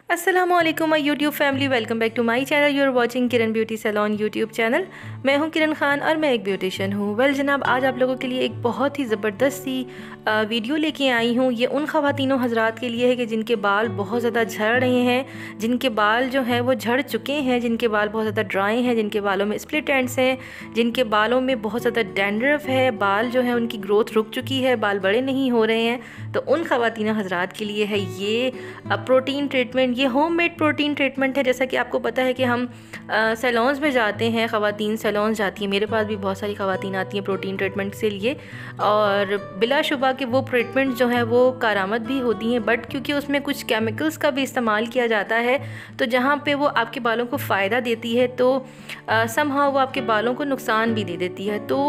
अस्सलामुअलैकुम my YouTube family, welcome back to my channel. You are watching Kiran beauty salon YouTube channel. मैं हूं किरण खान और मैं एक ब्यूटिशियन हूं। वेल जनाब, आज आप लोगों के लिए एक बहुत ही ज़बरदस्त सी वीडियो लेके आई हूं। ये उन ख़वातीनों हज़रात के लिए है कि जिनके बाल बहुत ज़्यादा झड़ रहे हैं, जिनके बाल जो हैं वो झड़ चुके हैं, जिनके बाल बहुत ज़्यादा ड्राई हैं, जिनके बालों में स्प्लिट एंड्स हैं, जिनके बालों में बहुत ज़्यादा डैंड्रफ है, बाल जो है उनकी ग्रोथ रुक चुकी है, बाल बड़े नहीं हो रहे हैं। तो उन ख़वातीनों हज़रात के लिए है ये प्रोटीन ट्रीटमेंट। ये होममेड प्रोटीन ट्रीटमेंट है। जैसा कि आपको पता है कि हम सैलून्स में जाते हैं, ख़वातीन सैलून्स जाती हैं, मेरे पास भी बहुत सारी ख़वातीन आती हैं प्रोटीन ट्रीटमेंट के लिए, और बिलाशुबा कि वो ट्रीटमेंट जो है वो कारामद भी होती हैं, बट क्योंकि उसमें कुछ केमिकल्स का भी इस्तेमाल किया जाता है, तो जहाँ पे वो आपके बालों को फ़ायदा देती है तो समहाउ वो आपके बालों को नुकसान भी दे देती है। तो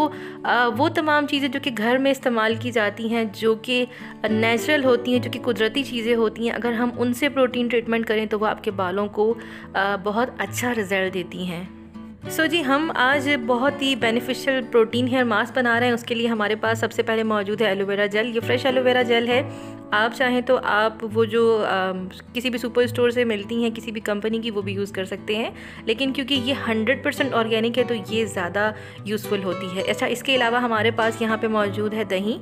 वो तमाम चीज़ें जो कि घर में इस्तेमाल की जाती हैं, जो कि नेचुरल होती हैं, जो कि कुदरती चीज़ें होती हैं, अगर हम उनसे प्रोटीन ट्रीटमेंट करें तो वो आपके बालों को बहुत अच्छा रिज़ल्ट देती हैं। सो जी, हम आज बहुत ही बेनिफिशियल प्रोटीन हेयर मास्क बना रहे हैं। उसके लिए हमारे पास सबसे पहले मौजूद है एलोवेरा जेल। ये फ्रेश एलोवेरा जेल है। आप चाहें तो आप वो जो किसी भी सुपर स्टोर से मिलती हैं, किसी भी कंपनी की, वो भी यूज़ कर सकते हैं, लेकिन क्योंकि ये 100% ऑर्गेनिक है तो ये ज़्यादा यूज़फुल होती है। अच्छा, इसके अलावा हमारे पास यहाँ पे मौजूद है दही,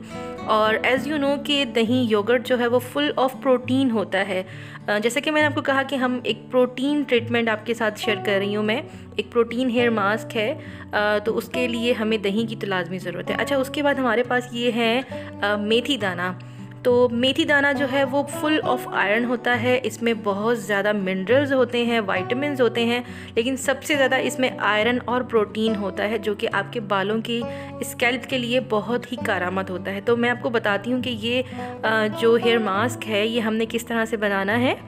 और एज़ यू नो कि दही योगर्ट जो है वो फुल ऑफ प्रोटीन होता है। जैसे कि मैंने आपको कहा कि हम एक प्रोटीन ट्रीटमेंट आपके साथ शेयर कर रही हूँ मैं, एक प्रोटीन हेयर मास्क है, तो उसके लिए हमें दही की तो लाजमी ज़रूरत है। अच्छा, उसके बाद हमारे पास ये है मेथी दाना। तो मेथी दाना जो है वो फुल ऑफ आयरन होता है, इसमें बहुत ज़्यादा मिनरल्स होते हैं, वाइटामिन्स होते हैं, लेकिन सबसे ज़्यादा इसमें आयरन और प्रोटीन होता है, जो कि आपके बालों की स्कैल्प के लिए बहुत ही कारआमद होता है। तो मैं आपको बताती हूँ कि ये जो हेयर मास्क है ये हमने किस तरह से बनाना है।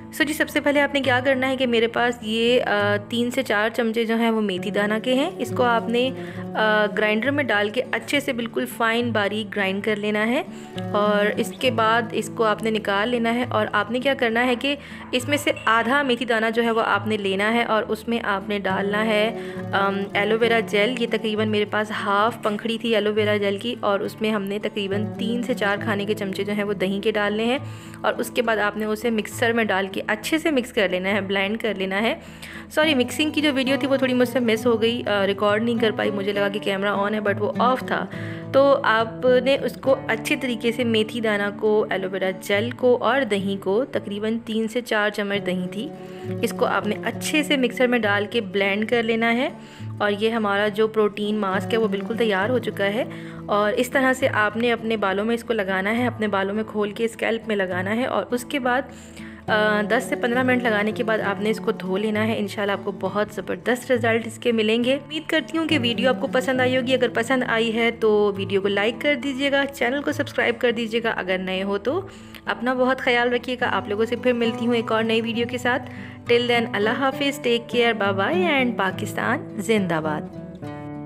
सो जी, सबसे पहले आपने क्या करना है कि मेरे पास ये 3 से 4 चमचे जो हैं वो मेथी दाना के हैं। इसको आपने ग्राइंडर में डाल के अच्छे से बिल्कुल फ़ाइन बारीक ग्राइंड कर लेना है, और इसके बाद इसको आपने निकाल लेना है। और आपने क्या करना है कि इसमें से आधा मेथी दाना जो है वो आपने लेना है, और उसमें आपने डालना है एलोवेरा जेल। ये तकरीबन मेरे पास हाफ़ पंखड़ी थी एलोवेरा जेल की, और उसमें हमने तकरीबन 3 से 4 खाने के चमचे जो हैं वो दही के डालने हैं, और उसके बाद आपने उसे मिक्सर में डाल के अच्छे से मिक्स कर लेना है, ब्लेंड कर लेना है। सॉरी, मिक्सिंग की जो वीडियो थी वो थोड़ी मुझसे मिस हो गई, रिकॉर्ड नहीं कर पाई। मुझे लगा कि कैमरा ऑन है बट वो ऑफ था। तो आपने उसको अच्छे तरीके से मेथी दाना को, एलोवेरा जेल को और दही को, तकरीबन 3 से 4 चम्मच दही थी, इसको आपने अच्छे से मिक्सर में डाल के ब्लेंड कर लेना है। और ये हमारा जो प्रोटीन मास्क है वो बिल्कुल तैयार हो चुका है। और इस तरह से आपने अपने बालों में इसको लगाना है, अपने बालों में खोल के स्कैल्प में लगाना है, और उसके बाद 10 से 15 मिनट लगाने के बाद आपने इसको धो लेना है। इंशाल्लाह आपको बहुत ज़बरदस्त रिज़ल्ट इसके मिलेंगे। उम्मीद करती हूँ कि वीडियो आपको पसंद आई होगी। अगर पसंद आई है तो वीडियो को लाइक कर दीजिएगा, चैनल को सब्सक्राइब कर दीजिएगा अगर नए हो तो। अपना बहुत ख्याल रखिएगा। आप लोगों से फिर मिलती हूँ एक और नई वीडियो के साथ। टिल देन, अल्लाह हाफिज़, take care, bye bye and Pakistan जिंदाबाद।